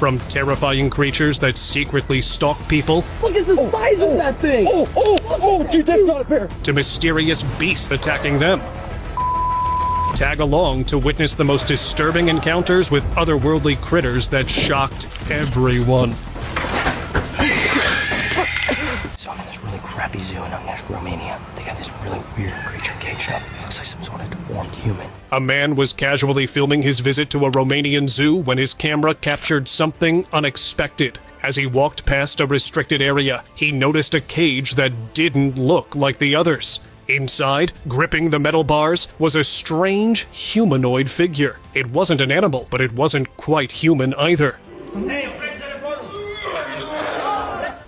From terrifying creatures that secretly stalk people. Look at the size of that thing! Dude, that's not a bear! To mysterious beasts attacking them. Tag along to witness the most disturbing encounters with otherworldly critters that shocked everyone. So I'm in this really crappy zoo in Unmatched, Romania. They got this really weird creature caged up. It looks like some sort of deformed human. A man was casually filming his visit to a Romanian zoo when his camera captured something unexpected. As he walked past a restricted area, he noticed a cage that didn't look like the others. Inside, gripping the metal bars, was a strange humanoid figure. It wasn't an animal, but it wasn't quite human either.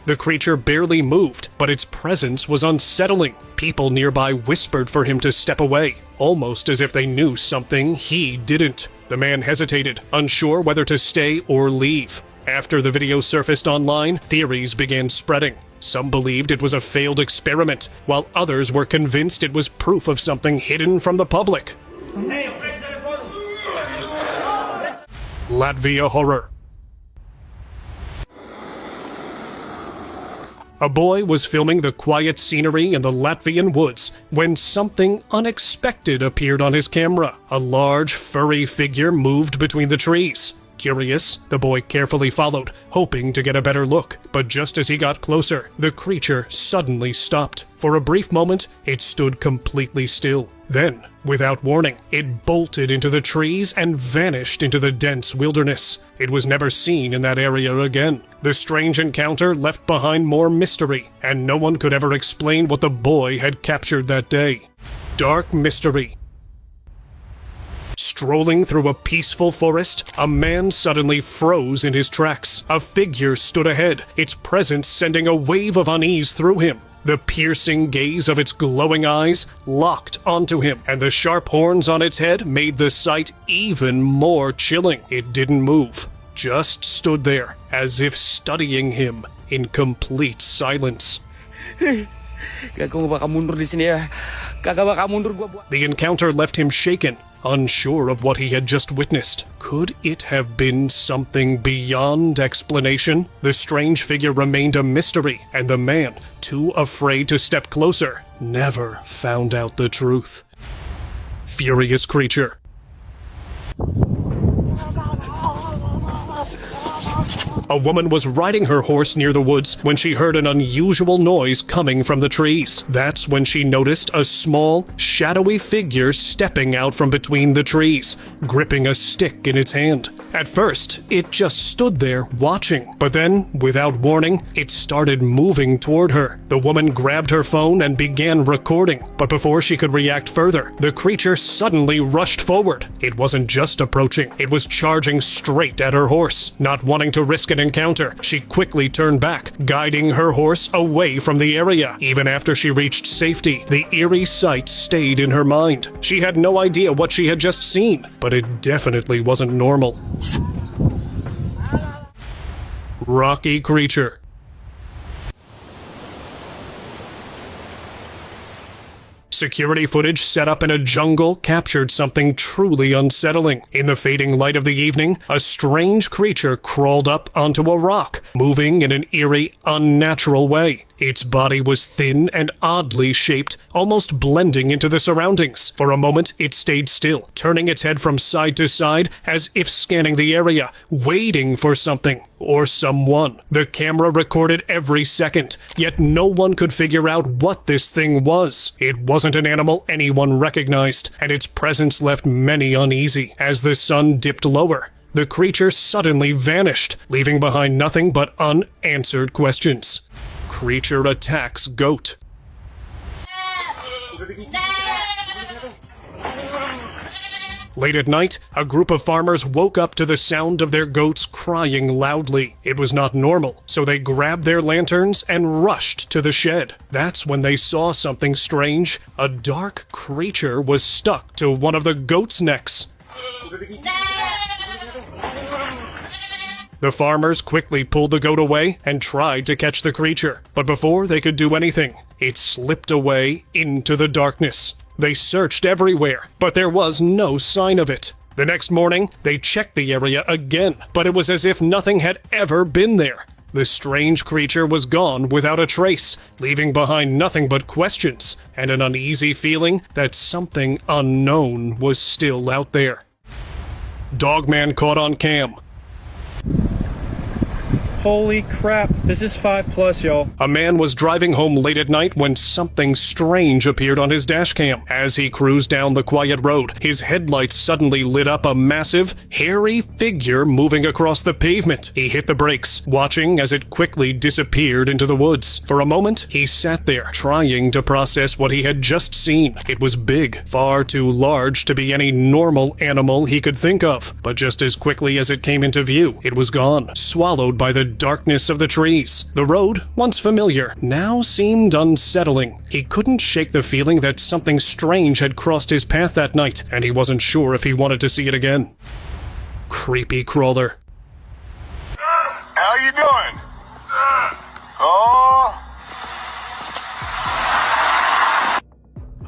The creature barely moved, but its presence was unsettling. People nearby whispered for him to step away, almost as if they knew something he didn't. The man hesitated, unsure whether to stay or leave. After the video surfaced online, theories began spreading. Some believed it was a failed experiment, while others were convinced it was proof of something hidden from the public. Latvia horror. A boy was filming the quiet scenery in the Latvian woods when something unexpected appeared on his camera. A large, furry figure moved between the trees. Curious, the boy carefully followed, hoping to get a better look. But just as he got closer, the creature suddenly stopped. For a brief moment, it stood completely still. Then, without warning, it bolted into the trees and vanished into the dense wilderness. It was never seen in that area again. The strange encounter left behind more mystery, and no one could ever explain what the boy had captured that day. Dark mystery. Strolling through a peaceful forest, a man suddenly froze in his tracks. A figure stood ahead, its presence sending a wave of unease through him. The piercing gaze of its glowing eyes locked onto him, and the sharp horns on its head made the sight even more chilling. It didn't move, just stood there, as if studying him in complete silence. The encounter left him shaken, unsure of what he had just witnessed. Could it have been something beyond explanation? The strange figure remained a mystery, and the man, too afraid to step closer, never found out the truth. Furious creature. A woman was riding her horse near the woods when she heard an unusual noise coming from the trees. That's when she noticed a small, shadowy figure stepping out from between the trees, gripping a stick in its hand. At first, it just stood there watching, but then, without warning, it started moving toward her. The woman grabbed her phone and began recording, but before she could react further, the creature suddenly rushed forward. It wasn't just approaching, it was charging straight at her horse. Not wanting to risk an encounter, she quickly turned back, guiding her horse away from the area. Even after she reached safety, the eerie sight stayed in her mind. She had no idea what she had just seen, but it definitely wasn't normal. Rocky creature. Security footage set up in a jungle captured something truly unsettling. In the fading light of the evening, a strange creature crawled up onto a rock, moving in an eerie, unnatural way. Its body was thin and oddly shaped, almost blending into the surroundings. For a moment, it stayed still, turning its head from side to side as if scanning the area, waiting for something or someone. The camera recorded every second, yet no one could figure out what this thing was. It wasn't an animal anyone recognized, and its presence left many uneasy. As the sun dipped lower, the creature suddenly vanished, leaving behind nothing but unanswered questions. Creature attacks goat. Late at night, a group of farmers woke up to the sound of their goats crying loudly. It was not normal, so they grabbed their lanterns and rushed to the shed. That's when they saw something strange. A dark creature was stuck to one of the goats' necks. The farmers quickly pulled the goat away and tried to catch the creature, but before they could do anything, it slipped away into the darkness. They searched everywhere, but there was no sign of it. The next morning, they checked the area again, but it was as if nothing had ever been there. The strange creature was gone without a trace, leaving behind nothing but questions and an uneasy feeling that something unknown was still out there. Dogman caught on cam. Holy crap, this is 5+, y'all. A man was driving home late at night when something strange appeared on his dashcam. As he cruised down the quiet road, his headlights suddenly lit up a massive, hairy figure moving across the pavement. He hit the brakes, watching as it quickly disappeared into the woods. For a moment, he sat there, trying to process what he had just seen. It was big, far too large to be any normal animal he could think of. But just as quickly as it came into view, it was gone, swallowed by the darkness of the trees. The road, once familiar, now seemed unsettling. He couldn't shake the feeling that something strange had crossed his path that night, and he wasn't sure if he wanted to see it again. Creepy crawler. How you doing? Oh.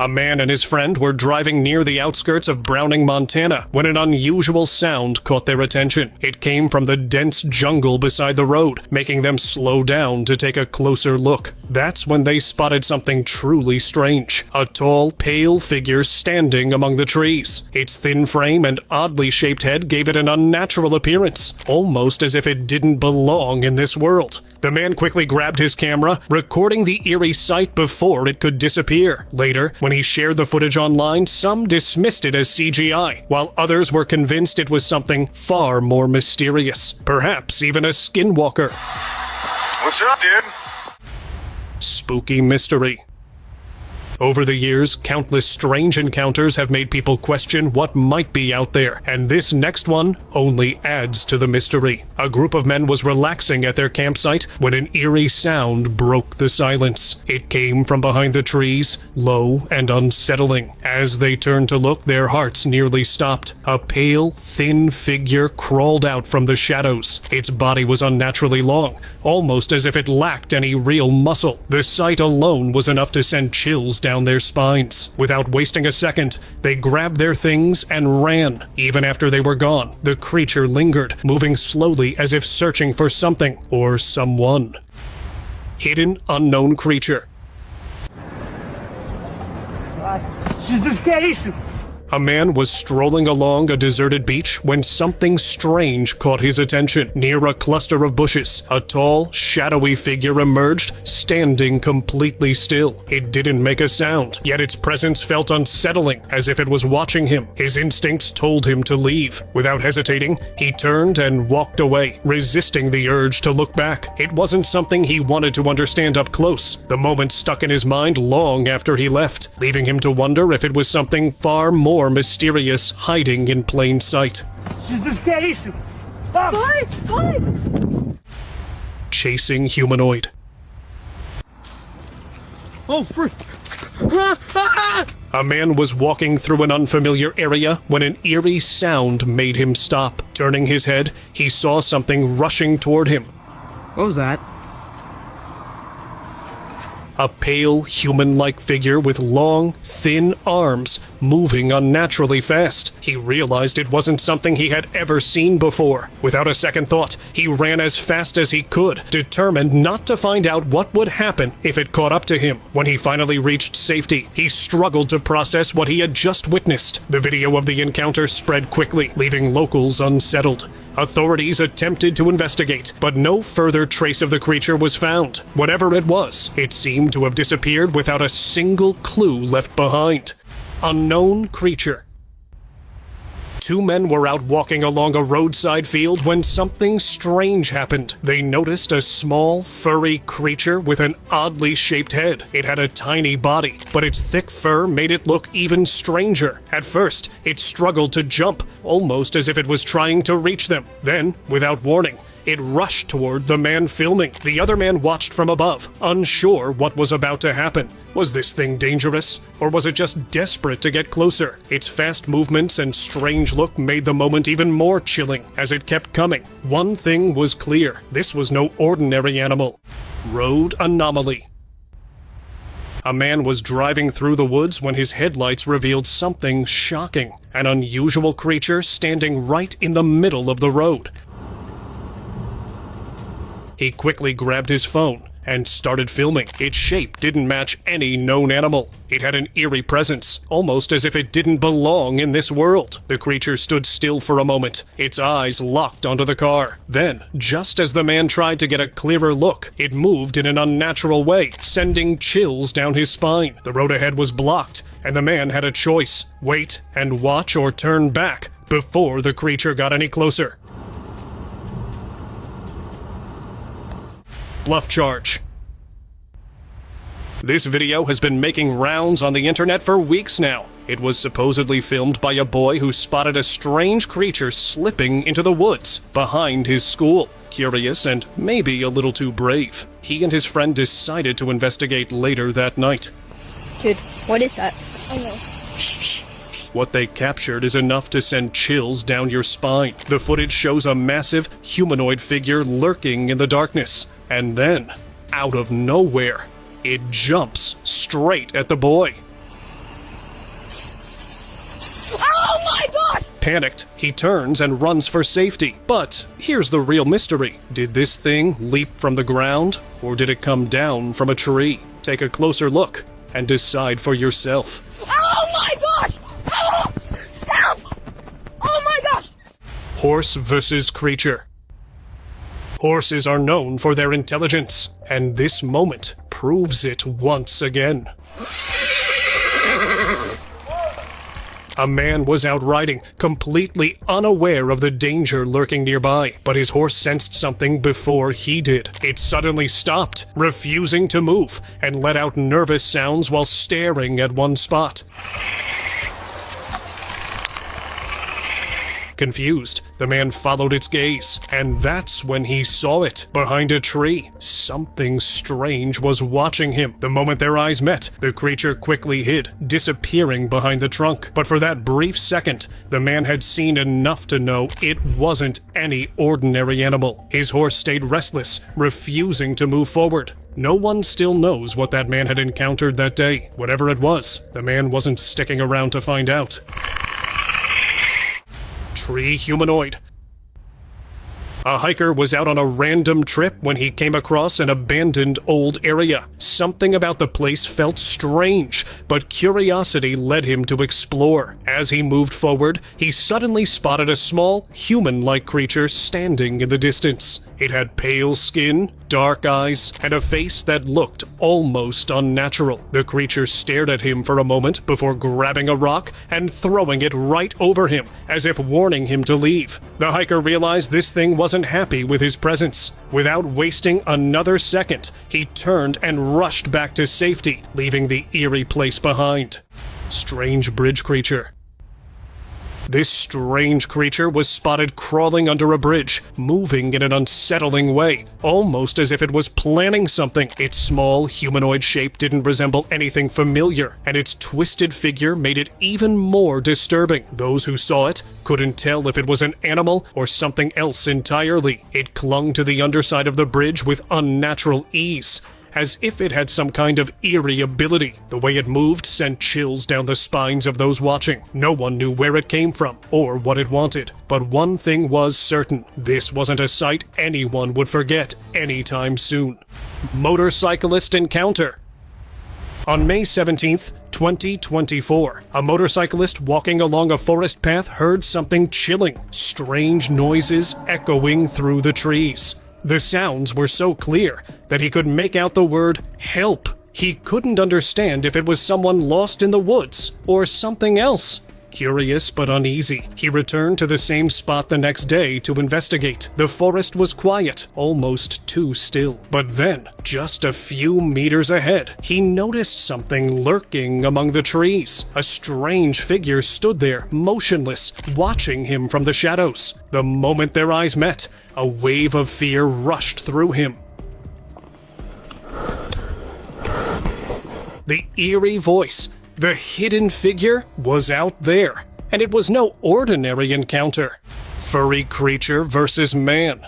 A man and his friend were driving near the outskirts of Browning, Montana, when an unusual sound caught their attention. It came from the dense jungle beside the road, making them slow down to take a closer look. That's when they spotted something truly strange. A tall, pale figure standing among the trees. Its thin frame and oddly shaped head gave it an unnatural appearance, almost as if it didn't belong in this world. The man quickly grabbed his camera, recording the eerie sight before it could disappear. Later, when he shared the footage online, some dismissed it as CGI, while others were convinced it was something far more mysterious. Perhaps even a skinwalker. What's up, dude? Spooky mystery. Over the years, countless strange encounters have made people question what might be out there, and this next one only adds to the mystery. A group of men was relaxing at their campsite when an eerie sound broke the silence. It came from behind the trees, low and unsettling. As they turned to look, their hearts nearly stopped. A pale, thin figure crawled out from the shadows. Its body was unnaturally long, almost as if it lacked any real muscle. The sight alone was enough to send chills down their spines. Without wasting a second, they grabbed their things and ran. Even after they were gone, the creature lingered, moving slowly as if searching for something or someone. Hidden unknown creature. A man was strolling along a deserted beach when something strange caught his attention. Near a cluster of bushes, a tall, shadowy figure emerged, standing completely still. It didn't make a sound, yet its presence felt unsettling, as if it was watching him. His instincts told him to leave. Without hesitating, he turned and walked away, resisting the urge to look back. It wasn't something he wanted to understand up close. The moment stuck in his mind long after he left, leaving him to wonder if it was something far more mysterious hiding in plain sight. Chasing humanoid. Oh, frick. A man was walking through an unfamiliar area when an eerie sound made him stop. Turning his head, he saw something rushing toward him. What was that? A pale, human-like figure with long, thin arms, moving unnaturally fast. He realized it wasn't something he had ever seen before. Without a second thought, he ran as fast as he could, determined not to find out what would happen if it caught up to him. When he finally reached safety, he struggled to process what he had just witnessed. The video of the encounter spread quickly, leaving locals unsettled. Authorities attempted to investigate, but no further trace of the creature was found. Whatever it was, it seemed to have disappeared without a single clue left behind. Unknown creature. Two men were out walking along a roadside field when something strange happened. They noticed a small, furry creature with an oddly shaped head. It had a tiny body, but its thick fur made it look even stranger. At first, it struggled to jump, almost as if it was trying to reach them. Then, without warning, it rushed toward the man filming. The other man watched from above, unsure what was about to happen. Was this thing dangerous, or was it just desperate to get closer? Its fast movements and strange look made the moment even more chilling as it kept coming. One thing was clear: this was no ordinary animal. Road anomaly. A man was driving through the woods when his headlights revealed something shocking. An unusual creature standing right in the middle of the road. He quickly grabbed his phone and started filming. Its shape didn't match any known animal. It had an eerie presence, almost as if it didn't belong in this world. The creature stood still for a moment, its eyes locked onto the car. Then, just as the man tried to get a clearer look, it moved in an unnatural way, sending chills down his spine. The road ahead was blocked, and the man had a choice: wait and watch or turn back before the creature got any closer. Bluff charge. This video has been making rounds on the internet for weeks now. It was supposedly filmed by a boy who spotted a strange creature slipping into the woods behind his school. Curious and maybe a little too brave, he and his friend decided to investigate later that night. Dude, what is that? I know. What they captured is enough to send chills down your spine. The footage shows a massive humanoid figure lurking in the darkness. And then, out of nowhere, it jumps straight at the boy. Oh my gosh! Panicked, he turns and runs for safety. But here's the real mystery. Did this thing leap from the ground, or did it come down from a tree? Take a closer look and decide for yourself. Oh my gosh! Oh! Help! Oh my gosh! Horse versus creature. Horses are known for their intelligence, and this moment proves it once again. A man was out riding, completely unaware of the danger lurking nearby, but his horse sensed something before he did. It suddenly stopped, refusing to move, and let out nervous sounds while staring at one spot. Confused, the man followed its gaze, and that's when he saw it. Behind a tree, something strange was watching him. The moment their eyes met, the creature quickly hid, disappearing behind the trunk. But for that brief second, the man had seen enough to know it wasn't any ordinary animal. His horse stayed restless, refusing to move forward. No one still knows what that man had encountered that day. Whatever it was, the man wasn't sticking around to find out. Tree humanoid. A hiker was out on a random trip when he came across an abandoned old area. Something about the place felt strange, but curiosity led him to explore. As he moved forward, he suddenly spotted a small, human-like creature standing in the distance. It had pale skin, dark eyes, and a face that looked almost unnatural. The creature stared at him for a moment before grabbing a rock and throwing it right over him, as if warning him to leave. The hiker realized this thing wasn't happy with his presence. Without wasting another second, he turned and rushed back to safety, leaving the eerie place behind. Strange bridge creature. This strange creature was spotted crawling under a bridge, moving in an unsettling way, almost as if it was planning something. Its small, humanoid shape didn't resemble anything familiar, and its twisted figure made it even more disturbing. Those who saw it couldn't tell if it was an animal or something else entirely. It clung to the underside of the bridge with unnatural ease, as if it had some kind of eerie ability. The way it moved sent chills down the spines of those watching. No one knew where it came from or what it wanted. But one thing was certain: this wasn't a sight anyone would forget anytime soon. Motorcyclist encounter. On May 17th, 2024, a motorcyclist walking along a forest path heard something chilling, strange noises echoing through the trees. The sounds were so clear that he could make out the word help. He couldn't understand if it was someone lost in the woods or something else. Curious but uneasy, he returned to the same spot the next day to investigate. The forest was quiet, almost too still. But then, just a few meters ahead, he noticed something lurking among the trees. A strange figure stood there, motionless, watching him from the shadows. The moment their eyes met, a wave of fear rushed through him. The eerie voice, the hidden figure, was out there, and it was no ordinary encounter. Furry creature versus man.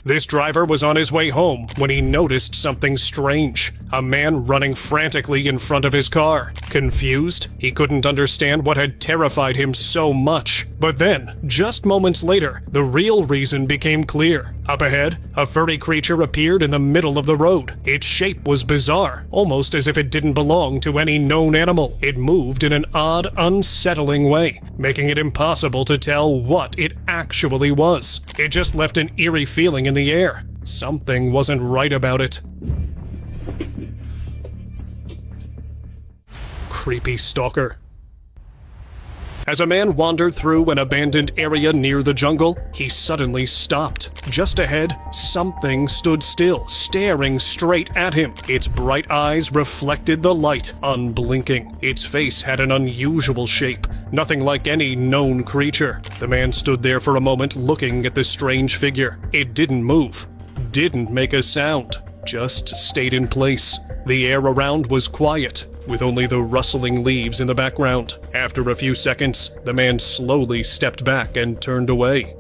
This driver was on his way home when he noticed something strange. A man running frantically in front of his car. Confused, he couldn't understand what had terrified him so much. But then, just moments later, the real reason became clear. Up ahead, a furry creature appeared in the middle of the road. Its shape was bizarre, almost as if it didn't belong to any known animal. It moved in an odd, unsettling way, making it impossible to tell what it actually was. It just left an eerie feeling in the air. Something wasn't right about it. Creepy stalker. As a man wandered through an abandoned area near the jungle, he suddenly stopped. Just ahead, something stood still, staring straight at him. Its bright eyes reflected the light, unblinking. Its face had an unusual shape, nothing like any known creature. The man stood there for a moment looking at the strange figure. It didn't move, didn't make a sound, just stayed in place. The air around was quiet, with only the rustling leaves in the background. After a few seconds, the man slowly stepped back and turned away.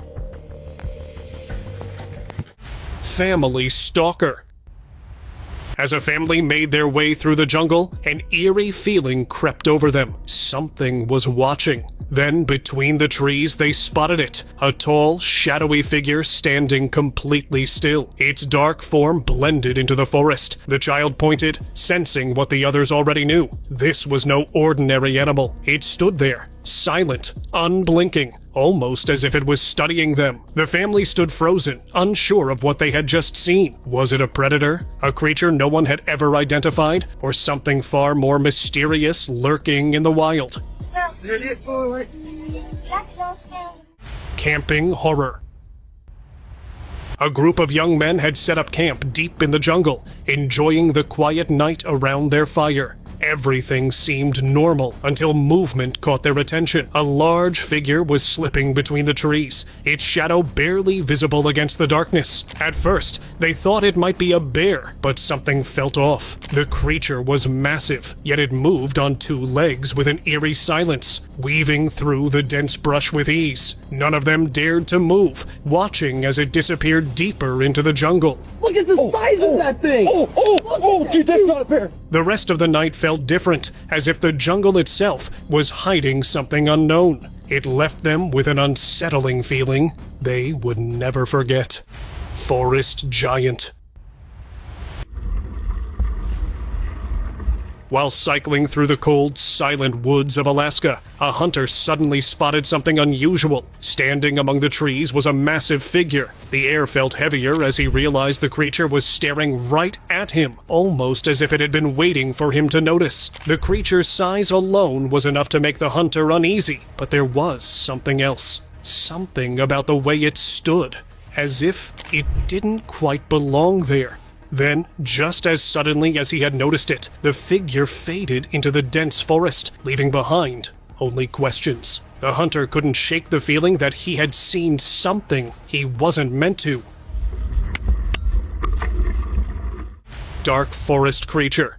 Family stalker. As a family made their way through the jungle, an eerie feeling crept over them. Something was watching. Then, between the trees, they spotted it. A tall, shadowy figure standing completely still. Its dark form blended into the forest. The child pointed, sensing what the others already knew. This was no ordinary animal. It stood there, silent, unblinking, almost as if it was studying them. The family stood frozen, unsure of what they had just seen. Was it a predator? A creature no one had ever identified? Or something far more mysterious lurking in the wild? Camping horror. A group of young men had set up camp deep in the jungle, enjoying the quiet night around their fire. Everything seemed normal until movement caught their attention. A large figure was slipping between the trees, its shadow barely visible against the darkness. At first, they thought it might be a bear, but something felt off. The creature was massive, yet it moved on two legs with an eerie silence, weaving through the dense brush with ease. None of them dared to move, watching as it disappeared deeper into the jungle. Look at the size of that thing! Dude, that's not a bear! The rest of the night felt different, as if the jungle itself was hiding something unknown. It left them with an unsettling feeling they would never forget. Forest giant. While cycling through the cold, silent woods of Alaska, a hunter suddenly spotted something unusual. Standing among the trees was a massive figure. The air felt heavier as he realized the creature was staring right at him, almost as if it had been waiting for him to notice. The creature's size alone was enough to make the hunter uneasy, but there was something else. Something about the way it stood, as if it didn't quite belong there. Then, just as suddenly as he had noticed it, the figure faded into the dense forest, leaving behind only questions. The hunter couldn't shake the feeling that he had seen something he wasn't meant to. Dark forest creature.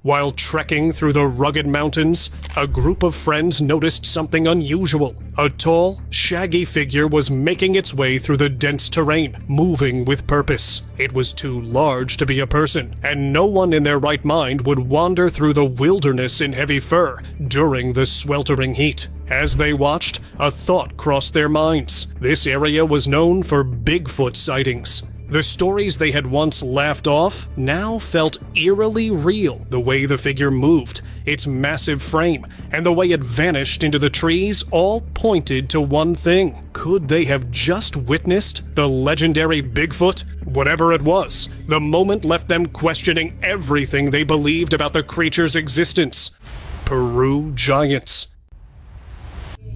While trekking through the rugged mountains, a group of friends noticed something unusual. A tall, shaggy figure was making its way through the dense terrain, moving with purpose. It was too large to be a person, and no one in their right mind would wander through the wilderness in heavy fur during the sweltering heat. As they watched, a thought crossed their minds. This area was known for Bigfoot sightings. The stories they had once laughed off now felt eerily real. The way the figure moved, its massive frame, and the way it vanished into the trees all pointed to one thing. Could they have just witnessed the legendary Bigfoot? Whatever it was, the moment left them questioning everything they believed about the creature's existence. Peru giants.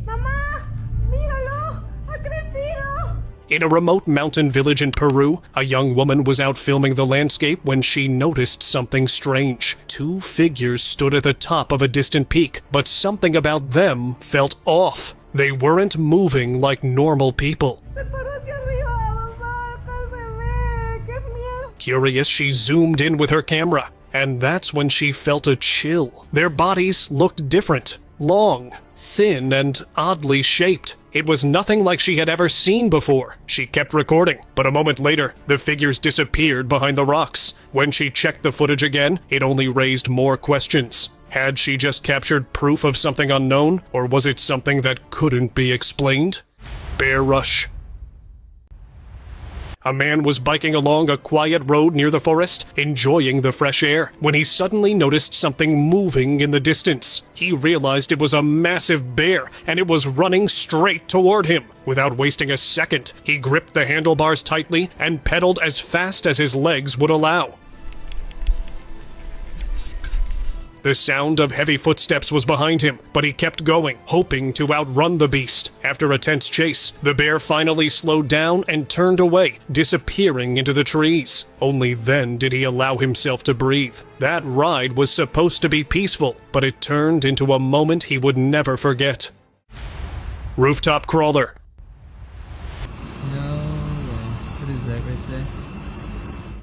Mamá, míralo, ha crecido. In a remote mountain village in Peru, a young woman was out filming the landscape when she noticed something strange. Two figures stood at the top of a distant peak, but something about them felt off. They weren't moving like normal people. Se paró hacia arriba, mamá, acá se ve, qué miedo. Curious, she zoomed in with her camera, and that's when she felt a chill. Their bodies looked different. Long, thin, and oddly shaped. It was nothing like she had ever seen before. She kept recording, but a moment later, the figures disappeared behind the rocks. When she checked the footage again, it only raised more questions. Had she just captured proof of something unknown, or was it something that couldn't be explained? Bear Rush. A man was biking along a quiet road near the forest, enjoying the fresh air, when he suddenly noticed something moving in the distance. He realized it was a massive bear, and it was running straight toward him. Without wasting a second, he gripped the handlebars tightly and pedaled as fast as his legs would allow. The sound of heavy footsteps was behind him, but he kept going, hoping to outrun the beast. After a tense chase, the bear finally slowed down and turned away, disappearing into the trees. Only then did he allow himself to breathe. That ride was supposed to be peaceful, but it turned into a moment he would never forget. Rooftop Crawler. No way. What is that right there?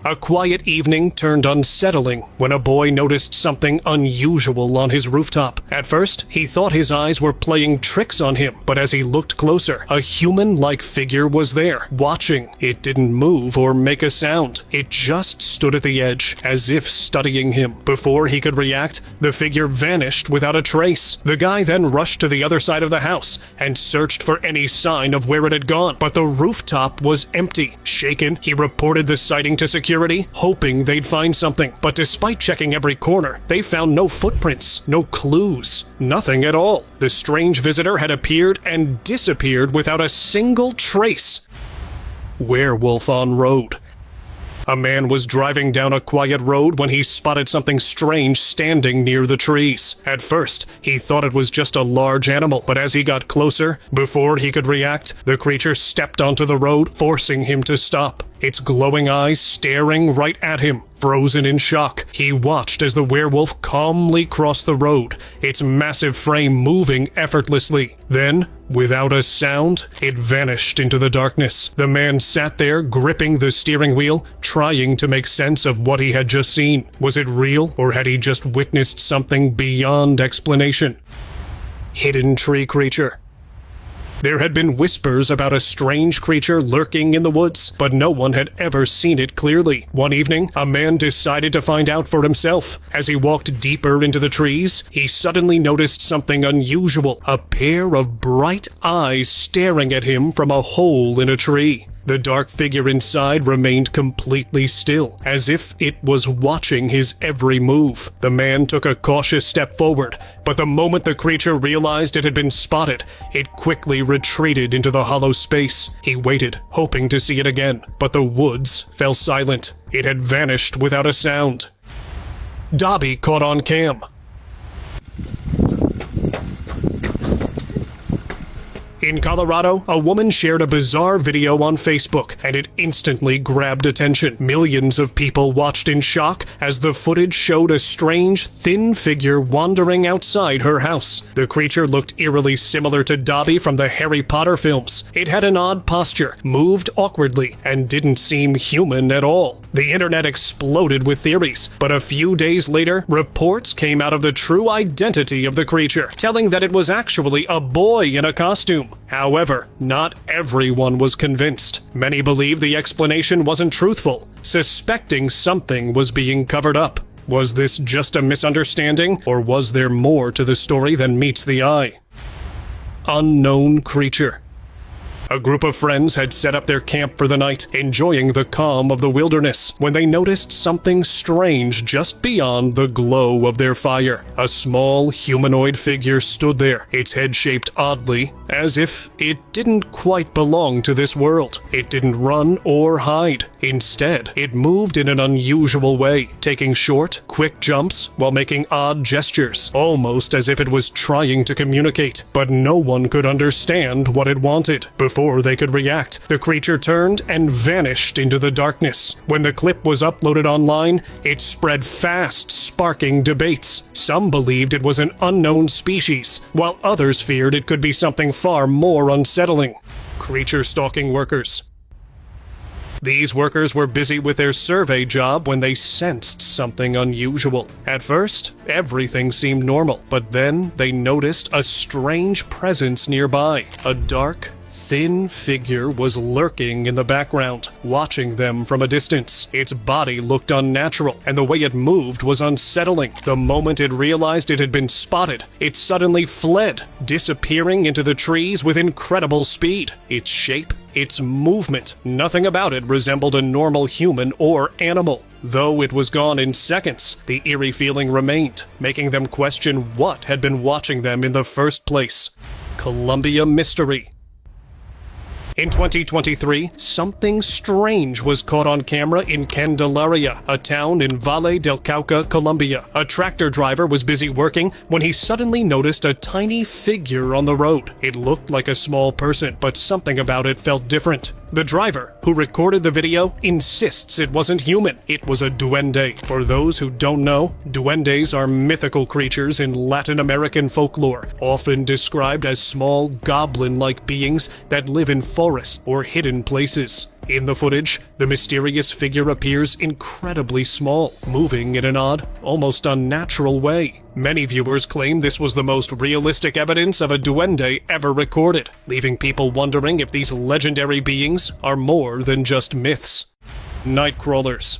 A quiet evening turned unsettling when a boy noticed something unusual on his rooftop. At first, he thought his eyes were playing tricks on him, but as he looked closer, a human-like figure was there, watching. It didn't move or make a sound. It just stood at the edge, as if studying him. Before he could react, the figure vanished without a trace. The guy then rushed to the other side of the house and searched for any sign of where it had gone, but the rooftop was empty. Shaken, he reported the sighting to security, hoping they'd find something. But despite checking every corner, they found no footprints, no clues, nothing at all. The strange visitor had appeared and disappeared without a single trace. Werewolf on Road. A man was driving down a quiet road when he spotted something strange standing near the trees. At first, he thought it was just a large animal, but as he got closer, before he could react, the creature stepped onto the road, forcing him to stop. Its glowing eyes staring right at him. Frozen in shock, he watched as the werewolf calmly crossed the road, its massive frame moving effortlessly. Then, without a sound, it vanished into the darkness. The man sat there, gripping the steering wheel, trying to make sense of what he had just seen. Was it real, or had he just witnessed something beyond explanation? Hidden Tree Creature. There had been whispers about a strange creature lurking in the woods, but no one had ever seen it clearly. One evening, a man decided to find out for himself. As he walked deeper into the trees, he suddenly noticed something unusual, a pair of bright eyes staring at him from a hole in a tree. The dark figure inside remained completely still, as if it was watching his every move. The man took a cautious step forward, but the moment the creature realized it had been spotted, it quickly retreated into the hollow space. He waited, hoping to see it again, but the woods fell silent. It had vanished without a sound. Dobby caught on cam. In Colorado, a woman shared a bizarre video on Facebook, and it instantly grabbed attention. Millions of people watched in shock as the footage showed a strange, thin figure wandering outside her house. The creature looked eerily similar to Dobby from the Harry Potter films. It had an odd posture, moved awkwardly, and didn't seem human at all. The internet exploded with theories, but a few days later, reports came out of the true identity of the creature, telling that it was actually a boy in a costume. However, not everyone was convinced. Many believed the explanation wasn't truthful, suspecting something was being covered up. Was this just a misunderstanding, or was there more to the story than meets the eye? Unknown creature. A group of friends had set up their camp for the night, enjoying the calm of the wilderness, when they noticed something strange just beyond the glow of their fire. A small humanoid figure stood there, its head shaped oddly, as if it didn't quite belong to this world. It didn't run or hide. Instead, it moved in an unusual way, taking short, quick jumps while making odd gestures, almost as if it was trying to communicate, but no one could understand what it wanted. Before they could react, the creature turned and vanished into the darkness. When the clip was uploaded online, it spread fast, sparking debates. Some believed it was an unknown species, while others feared it could be something far more unsettling. Creature stalking workers. These workers were busy with their survey job when they sensed something unusual. At first, everything seemed normal, but then they noticed a strange presence nearby. A dark, thin figure was lurking in the background, watching them from a distance. Its body looked unnatural, and the way it moved was unsettling. The moment it realized it had been spotted, it suddenly fled, disappearing into the trees with incredible speed. Its shape, its movement, nothing about it resembled a normal human or animal. Though it was gone in seconds, the eerie feeling remained, making them question what had been watching them in the first place. Columbia Mystery. In 2023, something strange was caught on camera in Candelaria, a town in Valle del Cauca, Colombia. A tractor driver was busy working when he suddenly noticed a tiny figure on the road. It looked like a small person, but something about it felt different. The driver, who recorded the video, insists it wasn't human. It was a duende. For those who don't know, duendes are mythical creatures in Latin American folklore, often described as small goblin-like beings that live in forests or hidden places. In the footage, the mysterious figure appears incredibly small, moving in an odd, almost unnatural way. Many viewers claim this was the most realistic evidence of a duende ever recorded, leaving people wondering if these legendary beings are more than just myths. Nightcrawlers.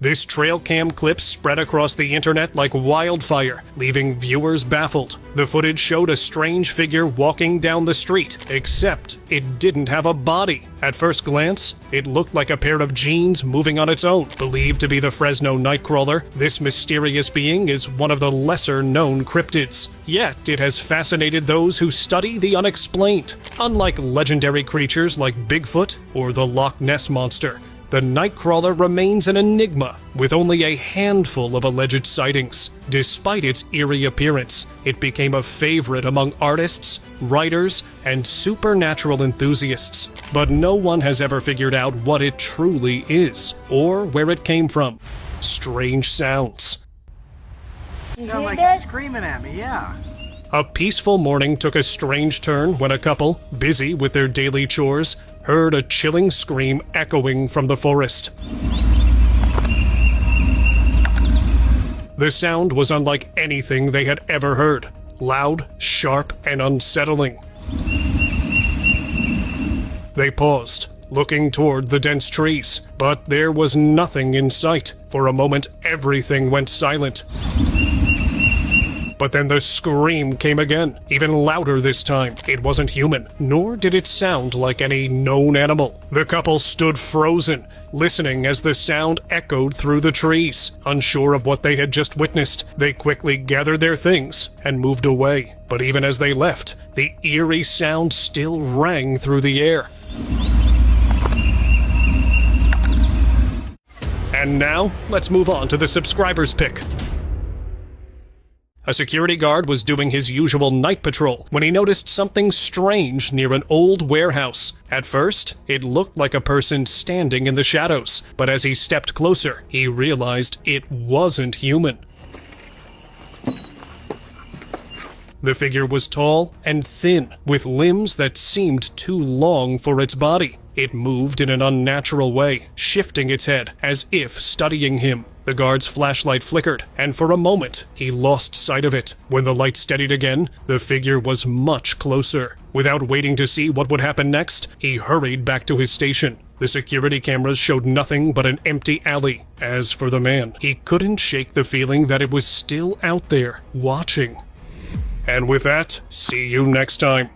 This trail cam clip spread across the internet like wildfire, leaving viewers baffled. The footage showed a strange figure walking down the street, except it didn't have a body. At first glance, it looked like a pair of jeans moving on its own. Believed to be the Fresno Nightcrawler, this mysterious being is one of the lesser-known cryptids. Yet, it has fascinated those who study the unexplained. Unlike legendary creatures like Bigfoot or the Loch Ness Monster, the Nightcrawler remains an enigma, with only a handful of alleged sightings. Despite its eerie appearance, it became a favorite among artists, writers, and supernatural enthusiasts. But no one has ever figured out what it truly is, or where it came from. Strange sounds. Sound like it's screaming at me, yeah. A peaceful morning took a strange turn when a couple, busy with their daily chores, heard a chilling scream echoing from the forest. The sound was unlike anything they had ever heard. Loud, sharp, and unsettling. They paused, looking toward the dense trees, but there was nothing in sight. For a moment, everything went silent. But then the scream came again, even louder this time. It wasn't human, nor did it sound like any known animal. The couple stood frozen, listening as the sound echoed through the trees. Unsure of what they had just witnessed, they quickly gathered their things and moved away. But even as they left, the eerie sound still rang through the air. And now, let's move on to the subscribers pick. A security guard was doing his usual night patrol when he noticed something strange near an old warehouse. At first, it looked like a person standing in the shadows, but as he stepped closer, he realized it wasn't human. The figure was tall and thin, with limbs that seemed too long for its body. It moved in an unnatural way, shifting its head as if studying him. The guard's flashlight flickered, and for a moment, he lost sight of it. When the light steadied again, the figure was much closer. Without waiting to see what would happen next, he hurried back to his station. The security cameras showed nothing but an empty alley. As for the man, he couldn't shake the feeling that it was still out there, watching. And with that, see you next time.